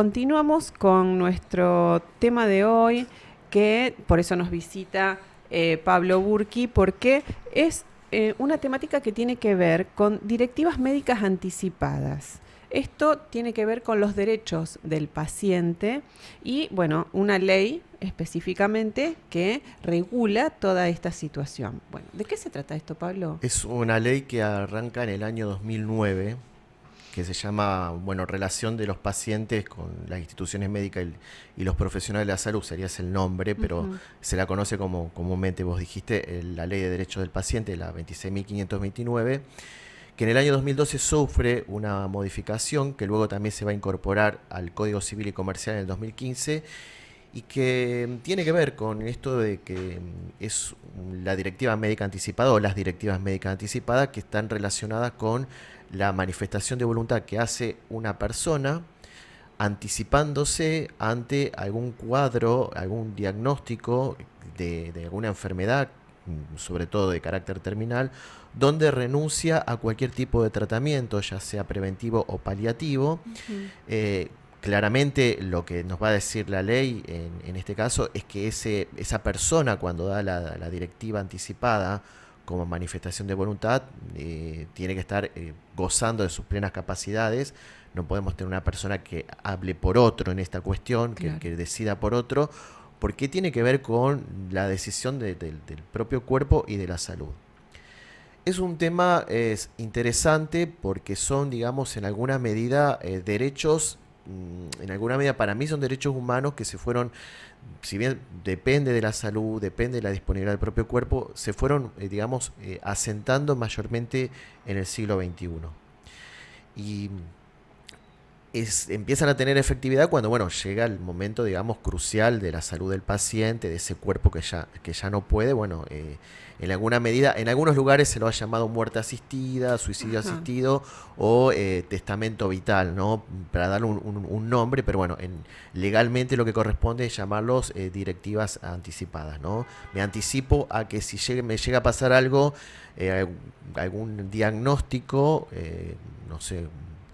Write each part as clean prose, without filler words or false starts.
Continuamos con nuestro tema de hoy, que por eso nos visita Pablo Burki, porque es una temática que tiene que ver con directivas médicas anticipadas. Esto tiene que ver con los derechos del paciente y, bueno, una ley específicamente que regula toda esta situación. Bueno, ¿de qué se trata esto, Pablo? Es una ley que arranca en el año 2009, que se llama, bueno, Relación de los pacientes con las instituciones médicas y los profesionales de la salud, sería ese el nombre, pero Ujú. se la conoce como comúnmente vos dijiste, la Ley de Derechos del Paciente, la 26.529, que en el año 2012 sufre una modificación que luego también se va a incorporar al Código Civil y Comercial en el 2015 y que tiene que ver con esto de que es la directiva médica anticipada o las directivas médicas anticipadas que están relacionadas con la manifestación de voluntad que hace una persona anticipándose ante algún cuadro, algún diagnóstico de alguna enfermedad, sobre todo de carácter terminal, donde renuncia a cualquier tipo de tratamiento, ya sea preventivo o paliativo. Ujú. eh, Claramente lo que nos va a decir la ley en este caso es que esa persona cuando da la directiva anticipada como manifestación de voluntad tiene que estar gozando de sus plenas capacidades. No podemos tener una persona que hable por otro en esta cuestión, Claro. que decida por otro, porque tiene que ver con la decisión del propio cuerpo y de la salud. Es un tema interesante porque son, digamos, en alguna medida derechos, en alguna medida para mí son derechos humanos que se fueron, si bien depende de la salud, depende de la disponibilidad del propio cuerpo, se fueron, digamos, asentando mayormente en el siglo XXI. Y empiezan a tener efectividad cuando bueno, llega el momento, digamos, crucial de la salud del paciente, de ese cuerpo que ya no puede. Bueno, en alguna medida, en algunos lugares se lo ha llamado muerte asistida, suicidio Ajá. asistido o testamento vital, ¿no? Para darle un nombre, pero bueno, legalmente lo que corresponde es llamarlos directivas anticipadas, ¿no? Me anticipo a que si me llega a pasar algo, eh, algún diagnóstico, no sé,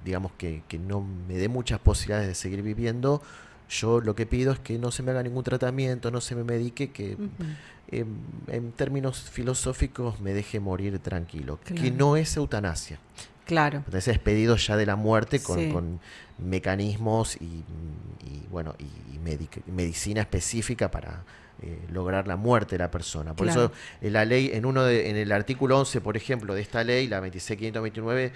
digamos que no me dé muchas posibilidades de seguir viviendo, yo lo que pido es que no se me haga ningún tratamiento, no se me medique, que Ujú. en términos filosóficos me deje morir tranquilo, que Claro. no es eutanasia. Claro. Entonces es pedido ya de la muerte Sí. con mecanismos bueno, medicina específica para lograr la muerte de la persona. Por eso Claro. la ley, en el artículo 11, por ejemplo, de esta ley, la 26.529,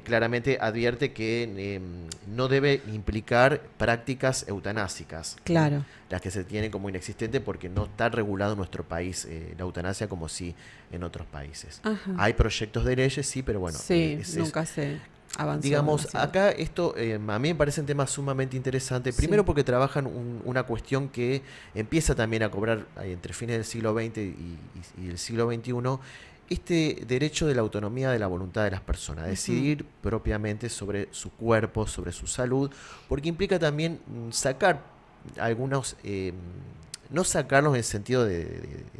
claramente advierte que no debe implicar prácticas eutanásicas, ¿no? Claro. Las que se tienen como inexistentes porque no está regulado en nuestro país la eutanasia como sí en otros países. Ajá. Hay proyectos de leyes, sí, pero bueno, Sí, nunca se avanzó digamos, demasiado. acá esto a mí me parece un tema sumamente interesante. Primero Sí. porque trabajan una cuestión que empieza también a cobrar entre fines del siglo XX y el siglo XXI, este derecho de la autonomía de la voluntad de las personas, Ujú. decidir propiamente sobre su cuerpo, sobre su salud, porque implica también sacar algunos, no sacarlos en el sentido de,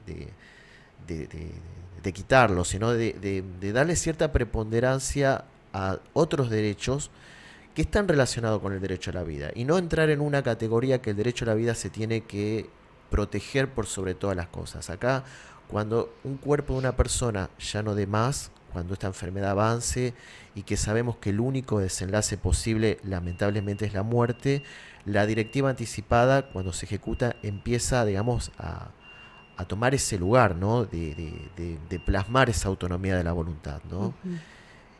de, de- de quitarlos, sino de darle cierta preponderancia a otros derechos que están relacionados con el derecho a la vida y no entrar en una categoría que el derecho a la vida se tiene que proteger por sobre todas las cosas. Acá, cuando un cuerpo de una persona ya no dé más, cuando esta enfermedad avance y que sabemos que el único desenlace posible lamentablemente es la muerte, la directiva anticipada cuando se ejecuta empieza, digamos, a tomar ese lugar, ¿no? De plasmar esa autonomía de la voluntad, ¿no? Ujú.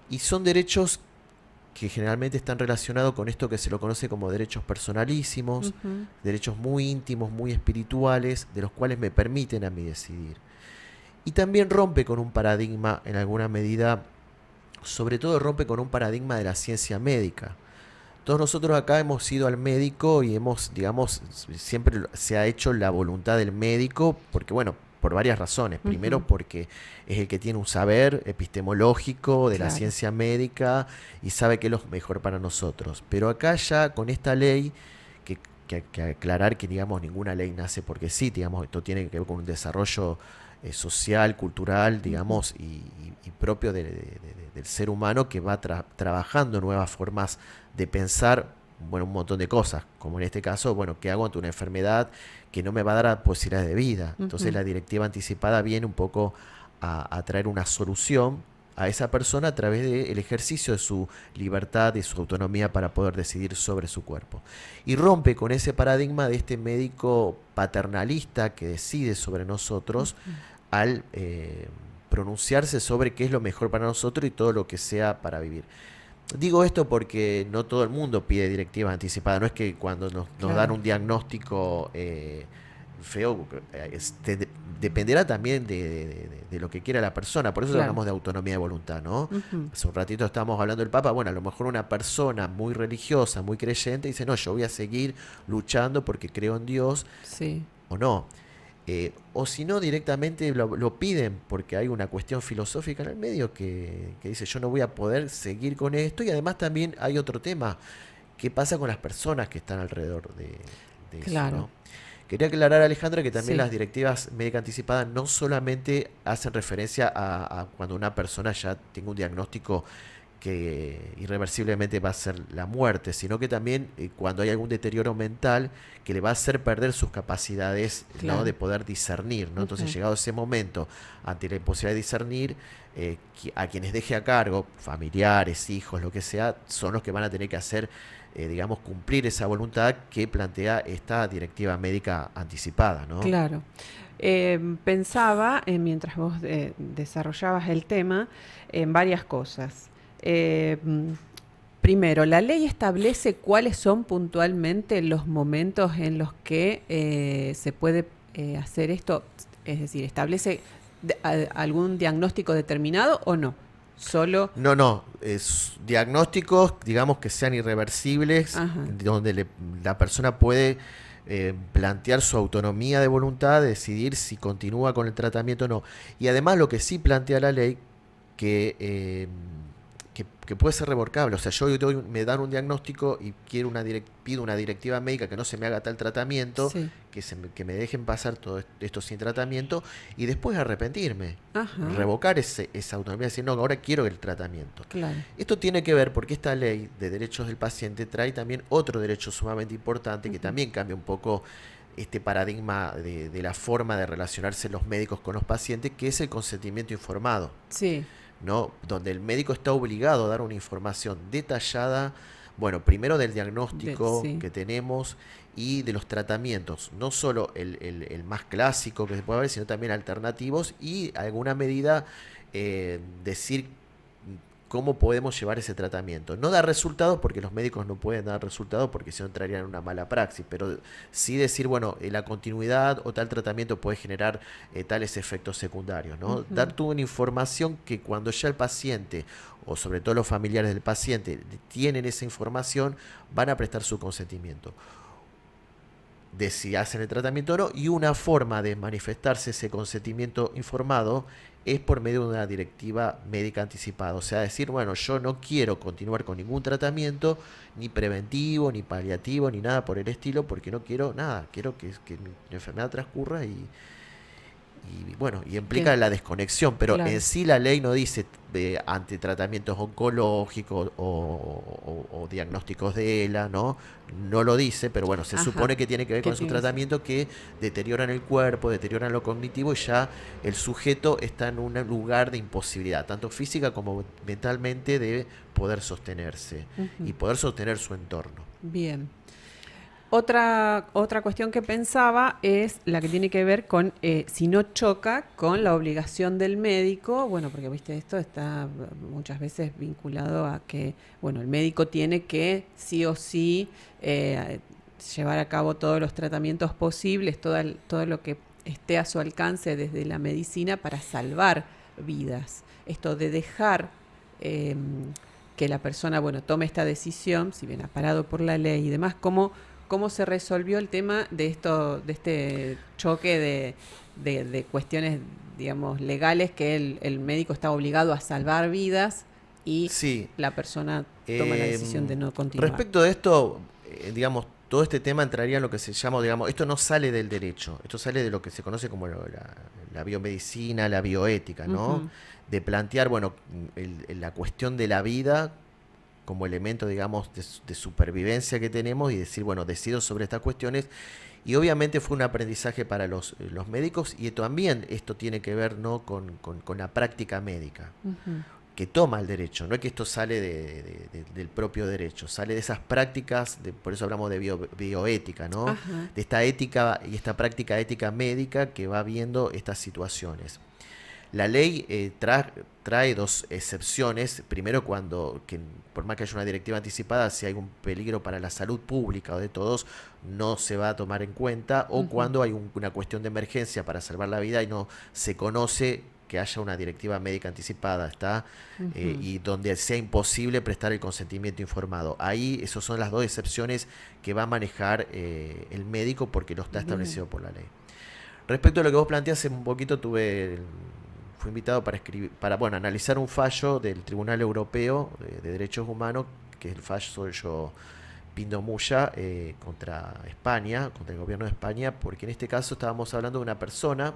Y son derechos que generalmente están relacionados con esto que se lo conoce como derechos personalísimos, Ujú. derechos muy íntimos, muy espirituales, de los cuales me permiten a mí decidir. Y también rompe con un paradigma, en alguna medida, sobre todo rompe con un paradigma de la ciencia médica. Todos nosotros acá hemos ido al médico y hemos, digamos, siempre se ha hecho la voluntad del médico, porque bueno, por varias razones. Primero Ujú. porque es el que tiene un saber epistemológico de la Claro. ciencia médica y sabe qué es lo mejor para nosotros. Pero acá ya con esta ley, que, que aclarar que digamos ninguna ley nace porque sí, digamos, esto tiene que ver con un desarrollo social, cultural, Ujú. digamos, y propio del ser humano que va trabajando nuevas formas de pensar bueno, un montón de cosas, como en este caso, bueno, ¿qué hago ante una enfermedad que no me va a dar posibilidades de vida? Entonces Ujú. la directiva anticipada viene un poco a traer una solución a esa persona a través del ejercicio de su libertad y su autonomía para poder decidir sobre su cuerpo. Y rompe con ese paradigma de este médico paternalista que decide sobre nosotros al pronunciarse sobre qué es lo mejor para nosotros y todo lo que sea para vivir. Digo esto porque no todo el mundo pide directivas anticipadas. No es que cuando nos dan Claro, un diagnóstico feo, dependerá también de lo que quiera la persona. Por eso claro. hablamos de autonomía de voluntad, ¿no? Ujú. Hace un ratito estábamos hablando del Papa. Bueno, a lo mejor una persona muy religiosa, muy creyente, dice, no, yo voy a seguir luchando porque creo en Dios Sí, o no. O si no, directamente lo piden porque hay una cuestión filosófica en el medio que dice yo no voy a poder seguir con esto. Y además también hay otro tema, ¿qué pasa con las personas que están alrededor de eso, claro. ¿no? Quería aclarar, Alejandra, que también Sí. las directivas médicas anticipadas no solamente hacen referencia a cuando una persona ya tenga un diagnóstico que irreversiblemente va a ser la muerte, sino que también cuando hay algún deterioro mental que le va a hacer perder sus capacidades, ¿no?, de Claro. poder discernir, ¿no? Entonces, Ujú. llegado ese momento, ante la imposibilidad de discernir, a quienes deje a cargo, familiares, hijos, lo que sea, son los que van a tener que hacer, digamos, cumplir esa voluntad que plantea esta directiva médica anticipada, ¿no? Claro. Pensaba, mientras vos desarrollabas el tema, en varias cosas. Eh, mm, Primero, la ley establece cuáles son puntualmente los momentos en los que se puede hacer esto, es decir, establece algún diagnóstico determinado o no. Solo, No, no, es diagnósticos, digamos, que sean irreversibles, ajá, donde la persona puede plantear su autonomía de voluntad, decidir si continúa con el tratamiento o no. Y además lo que sí plantea la ley, que, que puede ser revorcable. O sea, me dan un diagnóstico y quiero pido una directiva médica que no se me haga tal tratamiento, sí, que me dejen pasar todo esto sin tratamiento y después arrepentirme, ajá, revocar esa autonomía, decir, no, ahora quiero el tratamiento. claro. Esto tiene que ver porque esta ley de derechos del paciente trae también otro derecho sumamente importante que Ujú. también cambia un poco este paradigma de la forma de relacionarse los médicos con los pacientes, que es el consentimiento informado, Sí, ¿no? Donde el médico está obligado a dar una información detallada, bueno, primero del diagnóstico sí, que tenemos y de los tratamientos, no solo el más clásico que se puede haber, sino también alternativos y alguna medida decir cómo podemos llevar ese tratamiento. No da resultados porque los médicos no pueden dar resultados porque si no entrarían en una mala praxis, pero sí decir, bueno, la continuidad o tal tratamiento puede generar tales efectos secundarios, ¿no? ujú, Dar toda una información que cuando ya el paciente o sobre todo los familiares del paciente tienen esa información, van a prestar su consentimiento de si hacen el tratamiento o no, y una forma de manifestarse ese consentimiento informado es por medio de una directiva médica anticipada. O sea, decir, bueno, yo no quiero continuar con ningún tratamiento, ni preventivo, ni paliativo, ni nada por el estilo, porque no quiero nada, quiero que mi enfermedad transcurra y bueno, y implica que, la desconexión, pero en claro, sí la ley no dice ante tratamientos oncológicos o diagnósticos de ELA, ¿no? No lo dice, pero bueno, se ajá, supone que tiene que ver ¿qué con esos tiene que ser? tratamientos que deterioran el cuerpo, deterioran lo cognitivo y ya el sujeto está en un lugar de imposibilidad, tanto física como mentalmente, de poder sostenerse y Ujú. poder sostener su entorno. Bien. Otra cuestión que pensaba es la que tiene que ver con si no choca con la obligación del médico, bueno, porque viste, esto está muchas veces vinculado a que, bueno, el médico tiene que sí o sí llevar a cabo todos los tratamientos posibles, todo lo que esté a su alcance desde la medicina para salvar vidas. Esto de dejar eh, que la persona, bueno, tome esta decisión, si bien ha parado por la ley y demás, cómo se resolvió el tema de esto, de este choque de cuestiones, digamos, legales que el médico está obligado a salvar vidas y Sí, la persona toma la decisión Em, de no continuar. respecto de esto, digamos, todo este tema entraría en lo que se llama, digamos, esto no sale del derecho, esto sale de lo que se conoce como la biomedicina, la bioética, ¿no? Ujú. De plantear, bueno, la cuestión de la vida como elemento, digamos, de supervivencia que tenemos y decir, bueno, decido sobre estas cuestiones. Y obviamente fue un aprendizaje para los médicos y también esto tiene que ver, ¿no?, con la práctica médica Ujú. que toma el derecho. No es que esto sale del propio derecho, sale de esas prácticas, por eso hablamos de bioética, ¿no? Ajá. De esta ética y esta práctica ética médica que va viendo estas situaciones. La ley trae dos excepciones. Primero, cuando, que por más que haya una directiva anticipada, si hay un peligro para la salud pública o de todos, no se va a tomar en cuenta. O Ujú. cuando hay una cuestión de emergencia para salvar la vida y no se conoce que haya una directiva médica anticipada, ¿está? Ujú. Y donde sea imposible prestar el consentimiento informado. Ahí, esas son las dos excepciones que va a manejar el médico porque lo está Bien. establecido por la ley. Respecto a lo que vos planteás, hace un poquito fui invitado para escribir, para, bueno, analizar un fallo del Tribunal Europeo de Derechos Humanos, que es el fallo Pindo Muya contra España, contra el gobierno de España, porque en este caso estábamos hablando de una persona,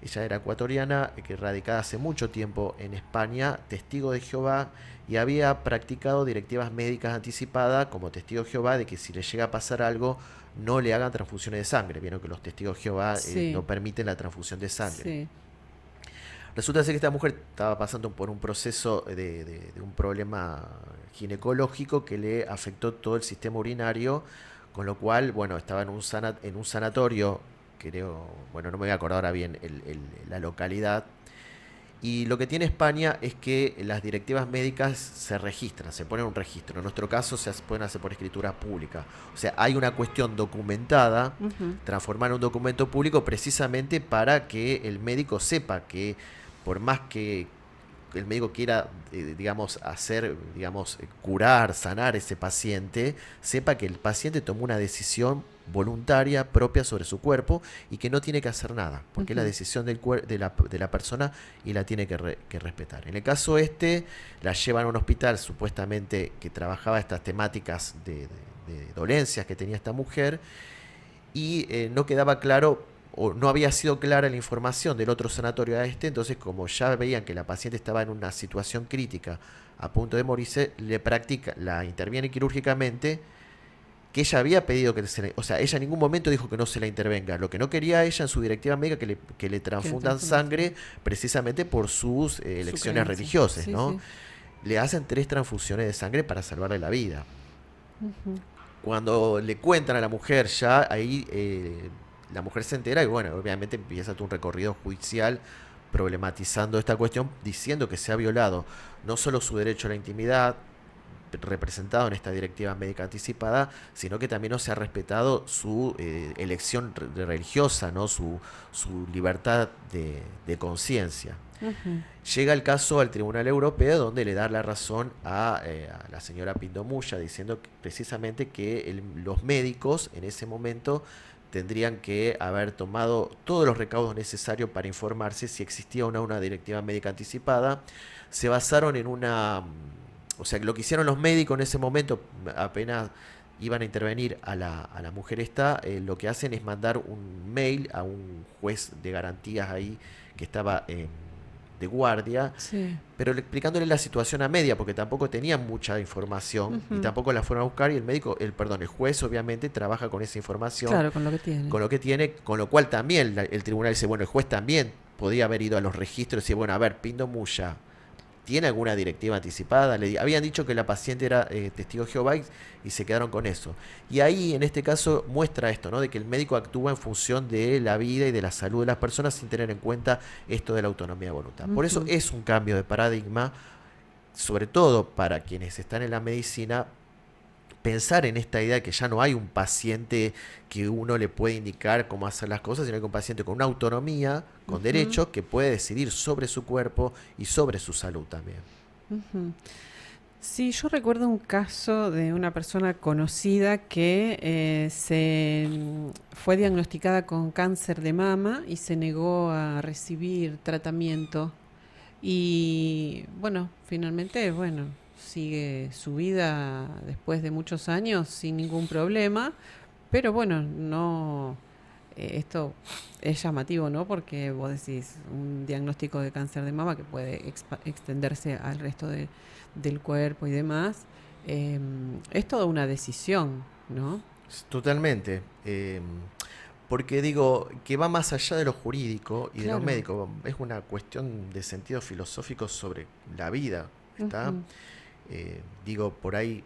ella era ecuatoriana, que radicada hace mucho tiempo en España, testigo de Jehová, y había practicado directivas médicas anticipadas como testigo de Jehová de que si le llega a pasar algo no le hagan transfusiones de sangre. Vieron que los testigos de Jehová no Sí, permiten la transfusión de sangre. sí. Resulta ser que esta mujer estaba pasando por un proceso de un problema ginecológico que le afectó todo el sistema urinario, con lo cual, bueno, estaba en un sanatorio, creo, bueno, no me voy a acordar ahora bien la localidad. Y lo que tiene España es que las directivas médicas se registran, se pone un registro. En nuestro caso se pueden hacer por escritura pública. O sea, hay una cuestión documentada, Ujú. transformar en un documento público precisamente para que el médico sepa que por más que el médico quiera, digamos, hacer, digamos, curar, sanar ese paciente, sepa que el paciente tomó una decisión voluntaria propia sobre su cuerpo y que no tiene que hacer nada, porque es la Ujú. decisión de la persona y la tiene que respetar. En el caso la llevan a un hospital supuestamente que trabajaba estas temáticas de dolencias que tenía esta mujer y no quedaba claro o no había sido clara la información del otro sanatorio a entonces como ya veían que la paciente estaba en una situación crítica a punto de morirse, la interviene quirúrgicamente, que ella había pedido o sea, ella en ningún momento dijo que no se la intervenga. Lo que no quería ella en su directiva médica que le Que le transfundan transfunden sangre sangre. precisamente por sus Su elecciones creencia. religiosas, Sí, ¿no? sí. Le hacen 3 transfusiones de sangre para salvarle la vida. Ujú. Cuando le cuentan a la mujer ya, ahí la mujer se entera y bueno, obviamente empieza un recorrido judicial problematizando esta cuestión, diciendo que se ha violado no solo su derecho a la intimidad, representado en esta directiva médica anticipada, sino que también no se ha respetado su elección religiosa, ¿no? Su libertad de conciencia. Ujú. Llega el caso al Tribunal Europeo donde le da la razón a la señora Pindomuya diciendo precisamente que los médicos en ese momento tendrían que haber tomado todos los recaudos necesarios para informarse si existía o no una directiva médica anticipada. Se basaron en o sea, lo que hicieron los médicos en ese momento, apenas iban a intervenir a la mujer esta, lo que hacen es mandar un mail a un juez de garantías ahí que estaba de guardia, Sí. pero explicándole la situación a media, porque tampoco tenían mucha información y Ujú. tampoco la fueron a buscar y el juez obviamente trabaja con esa información, Claro, con lo que tiene. con lo que tiene, con lo cual también el tribunal dice, bueno, el juez también podía haber ido a los registros y decir, bueno, a ver, Pindo Muya, ¿tiene alguna directiva anticipada? Habían dicho que la paciente era testigo de Jehová y se quedaron con eso. Y ahí, en este caso, muestra esto, ¿no? De que el médico actúa en función de la vida y de la salud de las personas sin tener en cuenta esto de la autonomía de voluntad. Por eso Ujú. es un cambio de paradigma, sobre todo para quienes están en la medicina, pensar en esta idea de que ya no hay un paciente que uno le puede indicar cómo hacer las cosas, sino que hay un paciente con una autonomía, con Ujú. derechos, que puede decidir sobre su cuerpo y sobre su salud también. Ujú. Sí, yo recuerdo un caso de una persona conocida que fue diagnosticada con cáncer de mama y se negó a recibir tratamiento. Y bueno, finalmente, bueno, sigue su vida después de muchos años sin ningún problema, pero bueno, no, esto es llamativo, ¿no? Porque vos decís un diagnóstico de cáncer de mama que puede extenderse al resto del cuerpo y demás, es toda una decisión, ¿no? Totalmente. Porque digo que va más allá de lo jurídico y de lo Claro. médico. Es una cuestión de sentido filosófico sobre la vida. ¿Está? Ujú, Digo, por ahí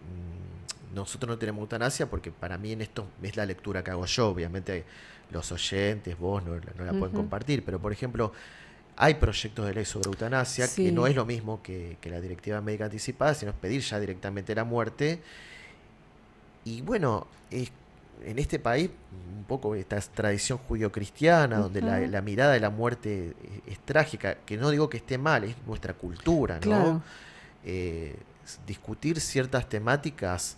nosotros no tenemos eutanasia porque para mí en esto es la lectura que hago yo. Obviamente los oyentes, vos no la pueden ujú. compartir, pero por ejemplo, hay proyectos de ley sobre eutanasia que no Sí, es lo mismo que la directiva médica anticipada, sino es pedir ya directamente la muerte. Y bueno, en este país, un poco esta tradición judío-cristiana, donde ujú, la mirada de la muerte es trágica, que no digo que esté mal, es nuestra cultura, ¿no? claro. eh, Discutir ciertas temáticas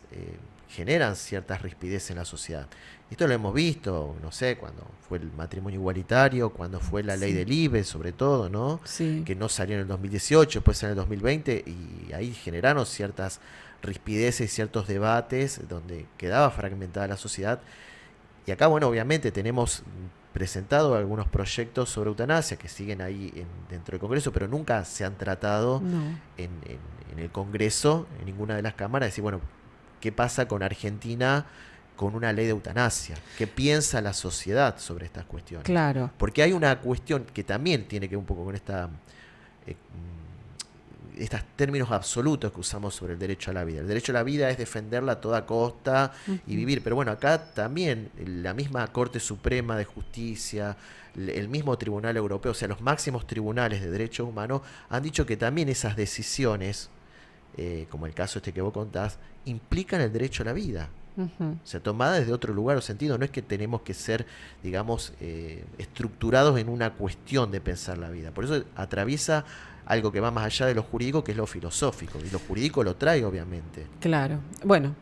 generan ciertas rispidez en la sociedad. Esto lo hemos visto, no sé, cuando fue el matrimonio igualitario, cuando fue la ley Sí, del IBE, sobre todo, ¿no? sí, Que no salió en el 2018, después en el 2020, y ahí generaron ciertas rispideces, ciertos debates, donde quedaba fragmentada la sociedad. Y acá, bueno, obviamente tenemos presentado algunos proyectos sobre eutanasia que siguen ahí dentro del Congreso, pero nunca se han tratado no, en el Congreso, en ninguna de las cámaras, decir, bueno, ¿qué pasa con Argentina con una ley de eutanasia? ¿Qué piensa la sociedad sobre estas cuestiones? claro. Porque hay una cuestión que también tiene que ver un poco con estos términos absolutos que usamos sobre el derecho a la vida. El derecho a la vida es defenderla a toda costa y Ujú, vivir, pero bueno, acá también la misma Corte Suprema de Justicia, el mismo Tribunal Europeo, o sea, los máximos tribunales de derechos humanos han dicho que también esas decisiones, como el caso este que vos contás, implican el derecho a la vida. ujú. O sea, tomada desde otro lugar o sentido. No es que tenemos que ser, digamos, estructurados en una cuestión de pensar la vida. Por eso atraviesa algo que va más allá de lo jurídico, que es lo filosófico. Y lo jurídico lo trae, obviamente. Claro. Bueno,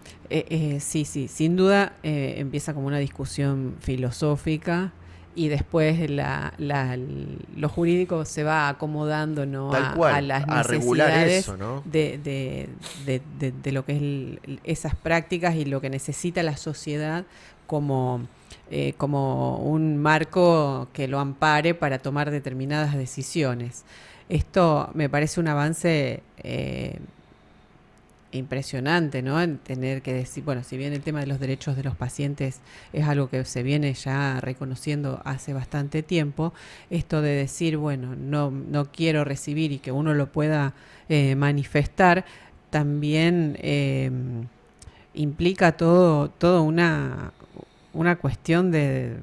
sí, sí, sin duda empieza como una discusión filosófica y después lo jurídico se va acomodando, ¿no? Tal A cual, las a regular necesidades eso, ¿no? de lo que es esas prácticas y lo que necesita la sociedad como, como un marco que lo ampare para tomar determinadas decisiones. Esto me parece un avance impresionante, ¿no? En tener que decir, bueno, si bien el tema de los derechos de los pacientes es algo que se viene ya reconociendo hace bastante tiempo, esto de decir, bueno, no quiero recibir y que uno lo pueda manifestar, también implica todo una cuestión de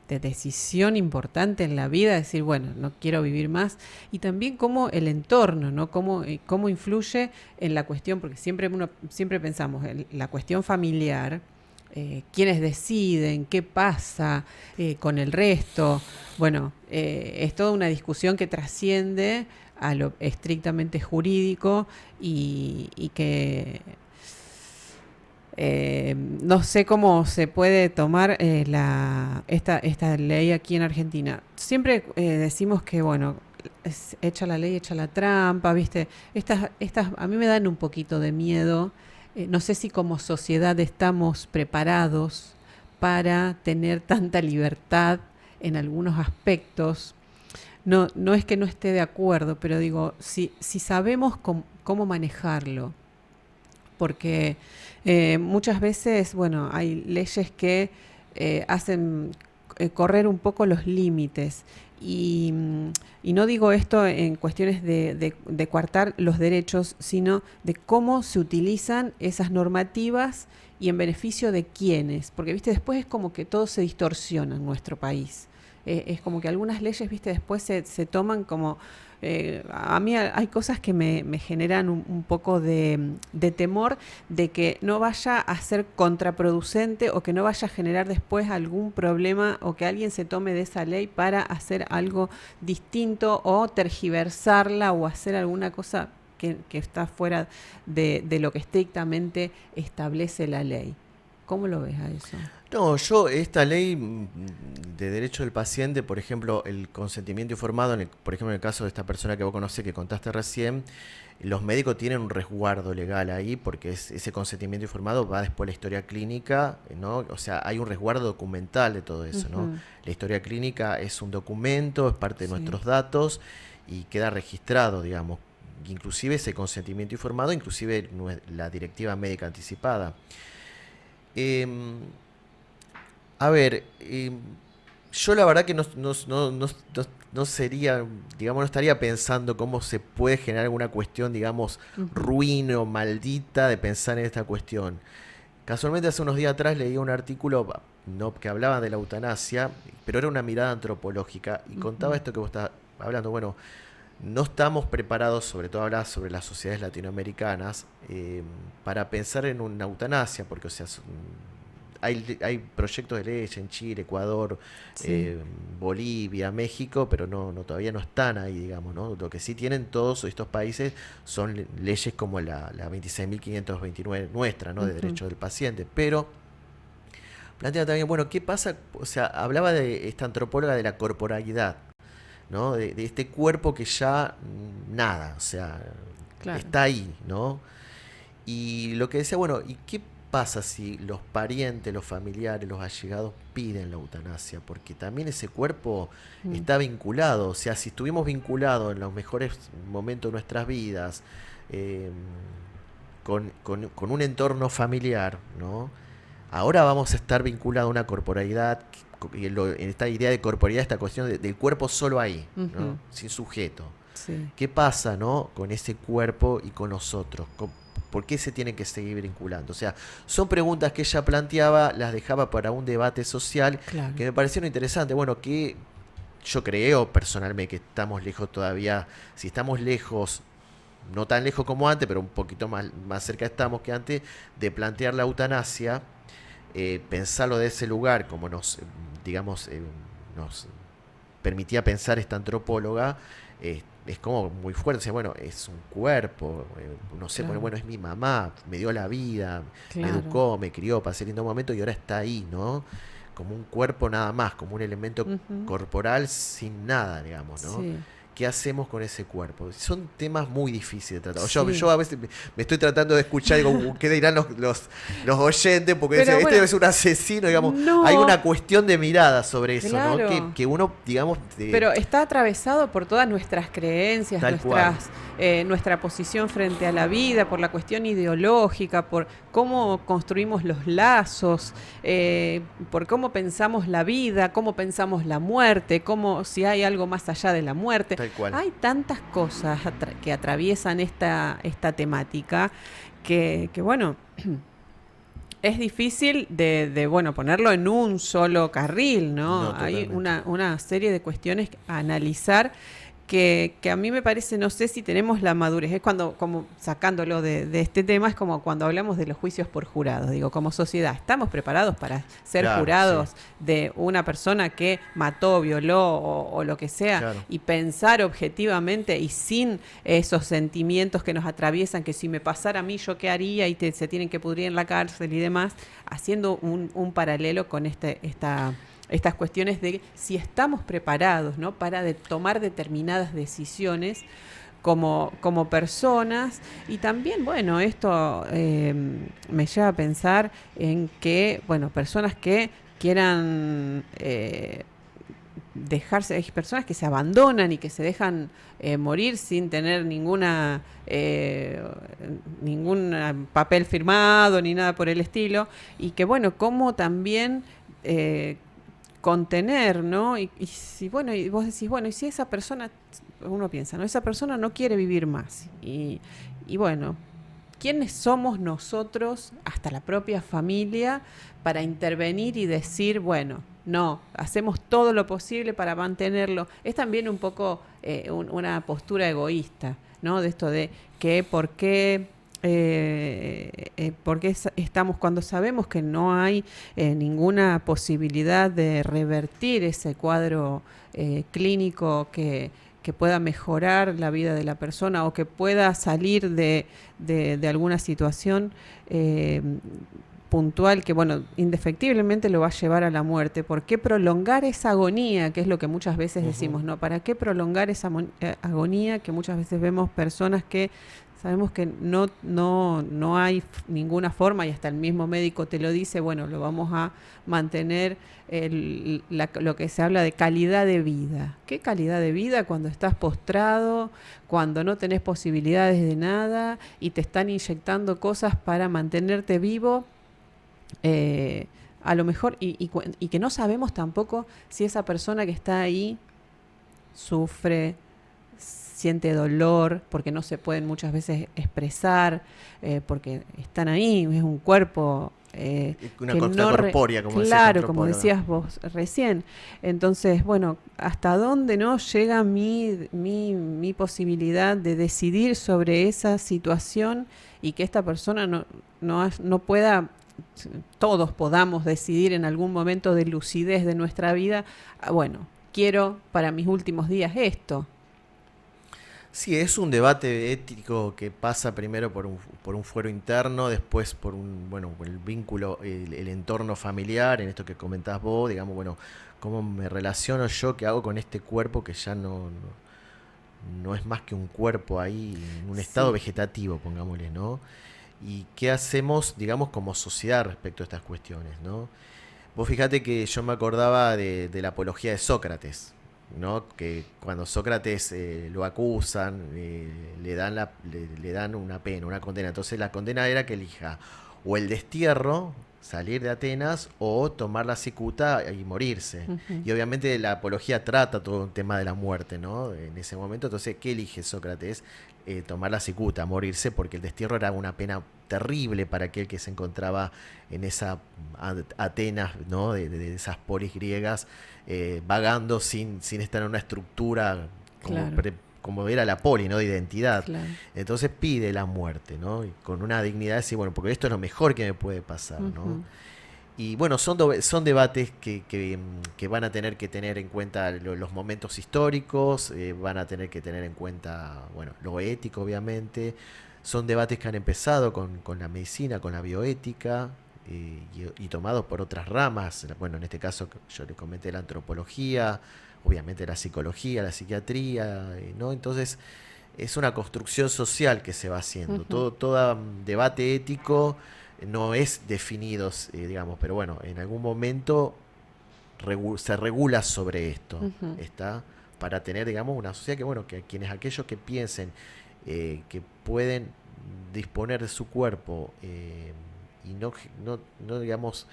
decisión importante en la vida, decir, bueno, no quiero vivir más, y también cómo el entorno, ¿no? Cómo influye en la cuestión, porque siempre pensamos en la cuestión familiar, quiénes deciden, qué pasa con el resto. Bueno, es toda una discusión que trasciende a lo estrictamente jurídico y que no sé cómo se puede tomar esta ley aquí en Argentina. Siempre decimos que, bueno, es hecha la ley, hecha la trampa, ¿viste? Estas a mí me dan un poquito de miedo. No sé si como sociedad estamos preparados para tener tanta libertad en algunos aspectos. No es que no esté de acuerdo, pero digo, si sabemos cómo manejarlo, porque muchas veces, bueno, hay leyes que hacen correr un poco los límites. Y, y, no digo esto en cuestiones de coartar los derechos, sino de cómo se utilizan esas normativas y en beneficio de quiénes. Porque, viste, después es como que todo se distorsiona en nuestro país. Es como que algunas leyes, viste, después se toman como a mí hay cosas que me generan un poco de temor de que no vaya a ser contraproducente o que no vaya a generar después algún problema o que alguien se tome de esa ley para hacer algo distinto o tergiversarla o hacer alguna cosa que está fuera de lo que estrictamente establece la ley. ¿Cómo lo ves a eso? No, yo, esta ley de derecho del paciente, por ejemplo, el consentimiento informado, por ejemplo, en el caso de esta persona que vos conocés, que contaste recién, los médicos tienen un resguardo legal ahí, porque ese consentimiento informado va después a la historia clínica, ¿no? O sea, hay un resguardo documental de todo eso, ¿no? Ujú, La historia clínica es un documento, es parte de sí. nuestros datos y queda registrado, digamos. inclusive ese consentimiento informado, inclusive la directiva médica anticipada. A ver, yo la verdad que no sería, digamos, no estaría pensando cómo se puede generar alguna cuestión, digamos, Ujú. ruin o maldita de pensar en esta cuestión. Casualmente hace unos días atrás leí un artículo no, que hablaba de la eutanasia, pero era una mirada antropológica y contaba Ujú. esto que vos estás hablando. Bueno, no estamos preparados, sobre todo hablar sobre las sociedades latinoamericanas, para pensar en una eutanasia, porque o sea, hay proyectos de ley en Chile, Ecuador, Sí. Bolivia, México, pero todavía no están ahí, digamos, ¿no? Lo que sí tienen todos estos países son leyes como la 26.529 nuestra, ¿no? De Ujú. derecho del paciente, pero plantea también, bueno, ¿qué pasa? O sea, hablaba de esta antropóloga de la corporalidad, ¿no? De este cuerpo que ya nada, o sea, Claro. está ahí, ¿no? Y lo que decía, bueno, ¿y qué pasa si los parientes, los familiares, los allegados piden la eutanasia? Porque también ese cuerpo Mm. está vinculado, o sea, si estuvimos vinculados en los mejores momentos de nuestras vidas, eh, con un entorno familiar, ¿no? Ahora vamos a estar vinculados a una corporalidad, y en esta idea de corporalidad, esta cuestión del cuerpo solo ahí, ¿no? Ujú. Sin sujeto. Sí. ¿Qué pasa, no, con ese cuerpo y con nosotros? ¿Por qué se tienen que seguir vinculando? O sea, son preguntas que ella planteaba, las dejaba para un debate social Claro. que me parecieron interesantes. Bueno, que yo creo personalmente que estamos lejos todavía, si estamos lejos, no tan lejos como antes, pero un poquito más cerca estamos que antes, de plantear la eutanasia, pensarlo de ese lugar, como digamos, nos permitía pensar esta antropóloga, es como muy fuerte. O sea, bueno, es un cuerpo, no sé, Claro. bueno, es mi mamá, me dio la vida, me Claro. educó, me crió, pasé lindo momento y ahora está ahí, ¿no? Como un cuerpo nada más, como un elemento Ujú. corporal sin nada, digamos, ¿no? Sí. ¿Qué hacemos con ese cuerpo? Son temas muy difíciles de tratar. Sí. Yo a veces me estoy tratando de escuchar y digo, ¿qué dirán los oyentes? Porque Pero este bueno, es un asesino, digamos. Hay no, una cuestión de mirada sobre eso, ¿no? claro. Que uno, digamos, Pero está atravesado por todas nuestras creencias, tal cual. nuestra posición frente a la vida, por la cuestión ideológica, por cómo construimos los lazos, por cómo pensamos la vida, cómo pensamos la muerte, cómo si hay algo más allá de la muerte. Tal cual. Hay tantas cosas que atraviesan esta temática que bueno, es difícil bueno, ponerlo en un solo carril, ¿no? No, Hay totalmente. una serie de cuestiones a analizar que a mí me parece, no sé si tenemos la madurez, es cuando, como sacándolo de este tema, es como cuando hablamos de los juicios por jurados, digo, como sociedad, ¿estamos preparados para ser Claro, sí. jurados de una persona que mató, violó o lo que sea Claro. y pensar objetivamente y sin esos sentimientos que nos atraviesan, que si me pasara a mí yo qué haría y se tienen que pudrir en la cárcel y demás, haciendo un paralelo con estas cuestiones de si estamos preparados, ¿no? Para tomar determinadas decisiones como personas. Y también, bueno, esto me lleva a pensar en que, bueno, personas que quieran dejarse, hay personas que se abandonan y que se dejan morir sin tener ningún papel firmado ni nada por el estilo, y que bueno, como también contener, ¿no? Y si, bueno, y vos decís, bueno, y si esa persona, uno piensa, ¿no? Esa persona no quiere vivir más. Y bueno, ¿quiénes somos nosotros, hasta la propia familia, para intervenir y decir, bueno, no, hacemos todo lo posible para mantenerlo? Es también un poco una postura egoísta, ¿no? De esto de que por qué estamos cuando sabemos que no hay ninguna posibilidad de revertir ese cuadro clínico que pueda mejorar la vida de la persona o que pueda salir de alguna situación puntual que, bueno, indefectiblemente lo va a llevar a la muerte. ¿Por qué prolongar esa agonía? Que es lo que muchas veces Ujú. decimos, ¿no? ¿Para qué prolongar esa agonía? Que muchas veces vemos personas que Sabemos que no hay ninguna forma, y hasta el mismo médico te lo dice, bueno, lo vamos a mantener lo que se habla de calidad de vida. ¿Qué calidad de vida cuando estás postrado, cuando no tenés posibilidades de nada y te están inyectando cosas para mantenerte vivo? A lo mejor, y que no sabemos tampoco si esa persona que está ahí sufre, siente dolor, porque no se pueden muchas veces expresar, porque están ahí, es un cuerpo una cosa corpórea, como claro, como decías vos recién. Entonces, bueno, ¿hasta dónde no llega mi posibilidad de decidir sobre esa situación y que esta persona no pueda, todos podamos decidir en algún momento de lucidez de nuestra vida, bueno, quiero para mis últimos días esto? Sí, es un debate ético que pasa primero por un fuero interno, después por el vínculo, el entorno familiar, en esto que comentás vos, digamos, bueno, cómo me relaciono yo, qué hago con este cuerpo que ya no es más que un cuerpo ahí, en un estado vegetativo, pongámosle, ¿no? Y qué hacemos, digamos, como sociedad respecto a estas cuestiones, ¿no? Vos fíjate que yo me acordaba de la apología de Sócrates, ¿no? Que cuando Sócrates lo acusan, le dan una pena, una condena. Entonces la condena era que elija o el destierro, salir de Atenas, o tomar la cicuta y morirse. Uh-huh. Y obviamente la apología trata todo un tema de la muerte, ¿no? En ese momento, entonces, ¿qué elige Sócrates? Tomar la cicuta, morirse, porque el destierro era una pena terrible para aquel que se encontraba en esa Atenas, ¿no? de esas polis griegas, vagando sin estar en una estructura como, claro. Como era la poli, ¿no? De identidad. Claro. Entonces pide la muerte, ¿no? Y con una dignidad de decir, bueno, porque esto es lo mejor que me puede pasar, ¿no? Uh-huh. Y bueno, son debates que van a tener que tener en cuenta los momentos históricos, van a tener que tener en cuenta, bueno, lo ético, obviamente. Son debates que han empezado con la medicina, con la bioética, y tomados por otras ramas. Bueno, en este caso yo le comenté la antropología, obviamente la psicología, la psiquiatría, ¿no? Entonces es una construcción social que se va haciendo. Uh-huh. Todo debate ético no es definido, digamos, pero bueno, en algún momento se regula sobre esto, Uh-huh. ¿está? Para tener, digamos, una sociedad que, bueno, que aquellos que piensen que pueden disponer de su cuerpo y no, digamos,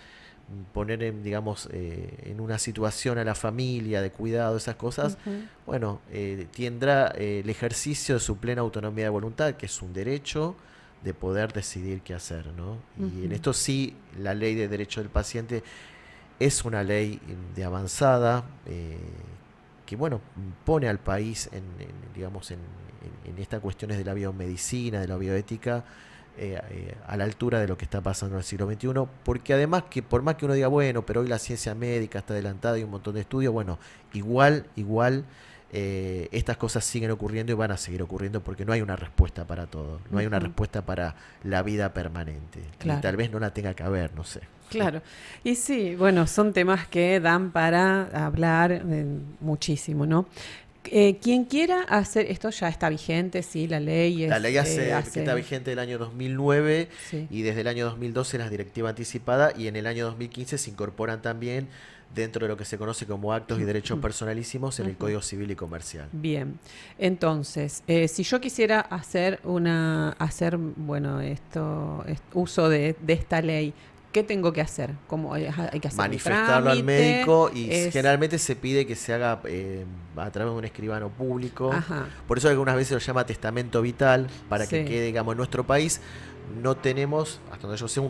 poner en una situación a la familia de cuidado, esas cosas, Uh-huh. bueno, tendrá el ejercicio de su plena autonomía de voluntad, que es un derecho de poder decidir qué hacer, ¿no? Y en Uh-huh. esto sí, la ley de derecho del paciente es una ley de avanzada, que, bueno, pone al país en estas cuestiones de la biomedicina, de la bioética, a la altura de lo que está pasando en el siglo XXI, porque además que por más que uno diga, bueno, pero hoy la ciencia médica está adelantada y un montón de estudios, bueno, igual estas cosas siguen ocurriendo y van a seguir ocurriendo porque no hay una respuesta para todo, no hay una respuesta para la vida permanente, Claro. y tal vez no la tenga que haber, no sé. Claro, y sí, bueno, son temas que dan para hablar muchísimo, ¿no? Quien quiera hacer, esto ya está vigente, sí, la ley es... La ley que está vigente del año 2009, sí. y desde el año 2012 la directiva anticipada, y en el año 2015 se incorporan también dentro de lo que se conoce como actos y derechos personalísimos en el Código Civil y Comercial. Bien, entonces, si yo quisiera hacer uso de esta ley, ¿qué tengo que hacer? ¿Cómo hay que hacer? Manifestarlo al médico, y generalmente se pide que se haga a través de un escribano público. Ajá. Por eso algunas veces lo llama testamento vital, para Sí. que quede, digamos, en nuestro país. No tenemos, hasta donde yo sé,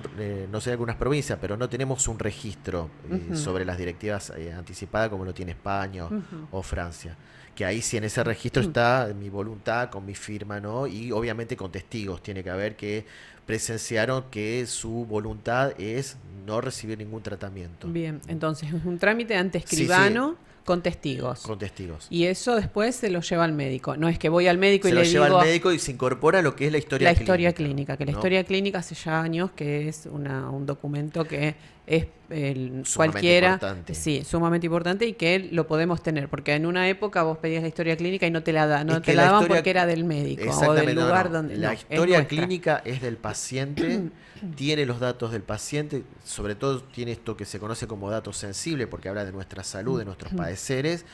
no sé de algunas provincias, pero no tenemos un registro sobre las directivas anticipadas como lo tiene España o Francia. Que ahí sí en ese registro está mi voluntad con mi firma, ¿no? Y obviamente con testigos. Tiene que haber que presenciaron que su voluntad es no recibir ningún tratamiento. Bien, entonces es un trámite ante escribano. Sí. Con testigos. Con testigos. Y eso después se lo lleva al médico. No es que voy al médico y le digo... Se lo lleva al médico y se incorpora lo que es la historia clínica. La historia clínica, que la historia clínica hace ya años que es un documento que es Sumamente cualquiera, importante. sí, sumamente importante y que lo podemos tener, porque en una época vos pedías la historia clínica y no te la Es que te la la daban historia, porque era del médico o exactamente, del lugar donde la no, es historia nuestra. clínica es del paciente, tiene los datos del paciente, sobre todo tiene esto que se conoce como datos sensibles, porque habla de nuestra salud, de nuestros padeceres,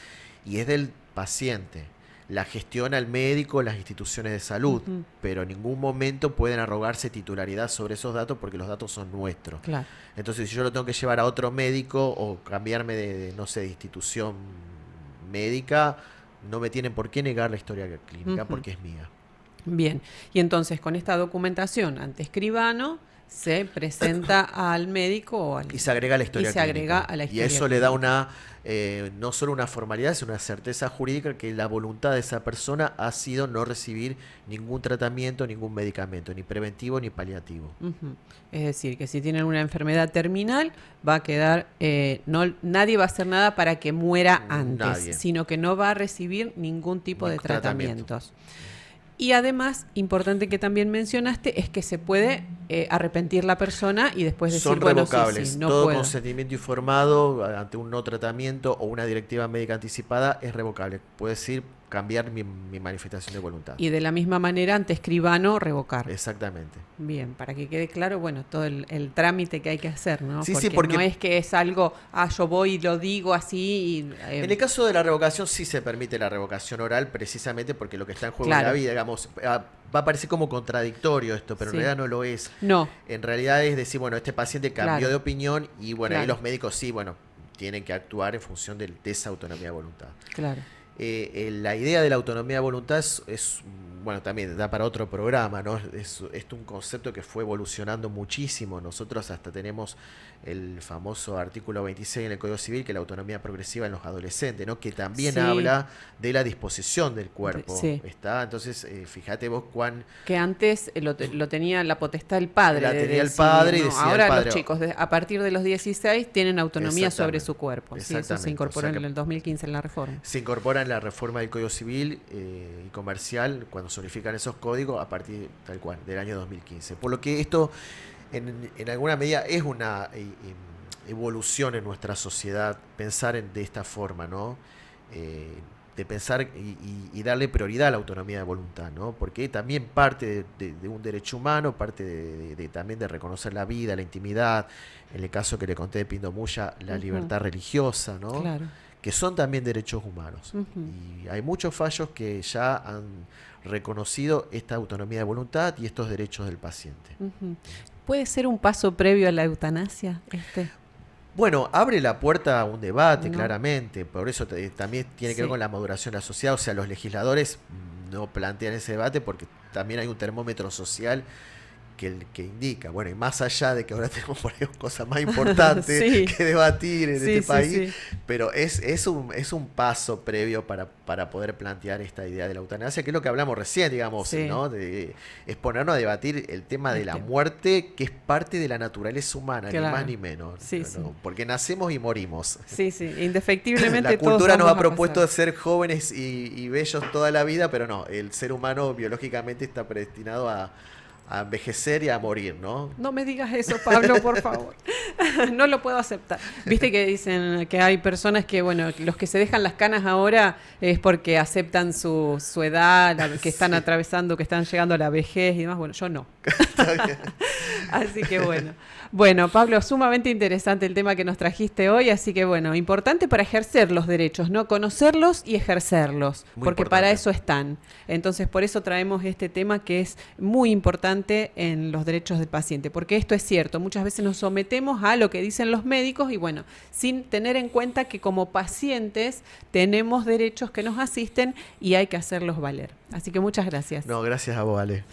y es del paciente. La gestiona el médico, las instituciones de salud, pero en ningún momento pueden arrogarse titularidad sobre esos datos porque los datos son nuestros. Claro. Entonces, si yo lo tengo que llevar a otro médico o cambiarme no sé, de institución médica, no me tienen por qué negar la historia clínica porque es mía. Bien, y entonces con esta documentación ante escribano se presenta al médico o al... Y se agrega la historia y se clínica. agrega a la historia Y eso le da clínica. no solo una formalidad, sino una certeza jurídica que la voluntad de esa persona ha sido no recibir ningún tratamiento, ningún medicamento, ni preventivo ni paliativo. Ujú. Es decir, que si tienen una enfermedad terminal, va a quedar, nadie va a hacer nada para que muera antes, Nadie. sino que no va a recibir ningún tipo de Ningún tratamiento. tratamientos. Y además, importante que también mencionaste, es que se puede arrepentir la persona y después decir, Son bueno, sí, revocables. sí, no Todo puedo. consentimiento informado ante un no tratamiento o una directiva médica anticipada es revocable. Puede decir cambiar mi manifestación de voluntad. Y de la misma manera, ante escribano, revocar. Exactamente. Bien, para que quede claro, bueno, todo el trámite que hay que hacer, ¿no? Sí, porque, sí, porque no es que es algo, yo voy y lo digo así. Y, en el caso de la revocación sí se permite la revocación oral precisamente porque lo que está en juego Claro. es la vida, digamos, va a parecer como contradictorio esto, pero Sí. en realidad no lo es. No, En realidad es decir, bueno, este paciente cambió Claro. de opinión y bueno, ahí Claro. los médicos sí, bueno, tienen que actuar en función de esa autonomía de voluntad. claro. La idea de la autonomía de voluntad bueno, también da para otro programa, ¿no? Es un concepto que fue evolucionando muchísimo. Nosotros hasta tenemos el famoso artículo 26 en el Código Civil, que es la autonomía progresiva en los adolescentes, ¿no? Que también Sí. habla de la disposición del cuerpo. Sí. ¿Está? Entonces, fíjate vos cuán... Que antes lo tenía la potestad el padre. La de tenía el decidir, padre y ¿no? decía el Ahora padre. los chicos, a partir de los 16, tienen autonomía sobre Exactamente. su cuerpo. Sí, eso se Exactamente. incorporó O sea en que el 2015 en la reforma. se incorpora en la reforma del Código Civil y comercial cuando se unifican esos códigos a partir tal cual del año 2015. Por lo que esto en alguna medida es una evolución en nuestra sociedad pensar de esta forma, ¿no? De pensar y darle prioridad a la autonomía de voluntad, ¿no? Porque también parte de un derecho humano, parte también de reconocer la vida, la intimidad, en el caso que le conté de Pindomuya, la libertad religiosa, ¿no? Claro. Que son también derechos humanos. Ujú. Y hay muchos fallos que ya han reconocido esta autonomía de voluntad y estos derechos del paciente. Ujú. ¿Puede ser un paso previo a la eutanasia este? Bueno, abre la puerta a un debate, No. claramente, por eso también tiene que ver Sí. con la maduración de la sociedad, o sea, los legisladores no plantean ese debate porque también hay un termómetro social que indica, bueno, y más allá de que ahora tenemos por ahí cosas más importantes Sí. que debatir en Sí, este sí, país, sí. pero es un paso previo para poder plantear esta idea de la eutanasia, que es lo que hablamos recién, digamos, Sí. ¿no? Es ponernos a debatir el tema de la Este. muerte, que es parte de la naturaleza humana, ni Claro. más ni menos, Sí, ¿no? sí. Porque nacemos y morimos. Sí, sí, indefectiblemente La todos cultura nos vamos ha a propuesto pasar. ser jóvenes y bellos toda la vida, pero no, el ser humano biológicamente está predestinado a envejecer y a morir, ¿no? No me digas eso, Pablo, por favor. No lo puedo aceptar. Viste que dicen que hay personas que, bueno, los que se dejan las canas ahora es porque aceptan su edad, que están Sí. atravesando, que están llegando a la vejez y demás. Bueno, yo no. Así que bueno. Bueno, Pablo, sumamente interesante el tema que nos trajiste hoy, así que bueno, importante para ejercer los derechos, ¿no? Conocerlos y ejercerlos, Muy porque importante. para eso están. Entonces, por eso traemos este tema que es muy importante en los derechos del paciente, porque esto es cierto, muchas veces nos sometemos a lo que dicen los médicos y bueno, sin tener en cuenta que como pacientes tenemos derechos que nos asisten y hay que hacerlos valer. Así que muchas gracias. No, gracias a vos, Ale.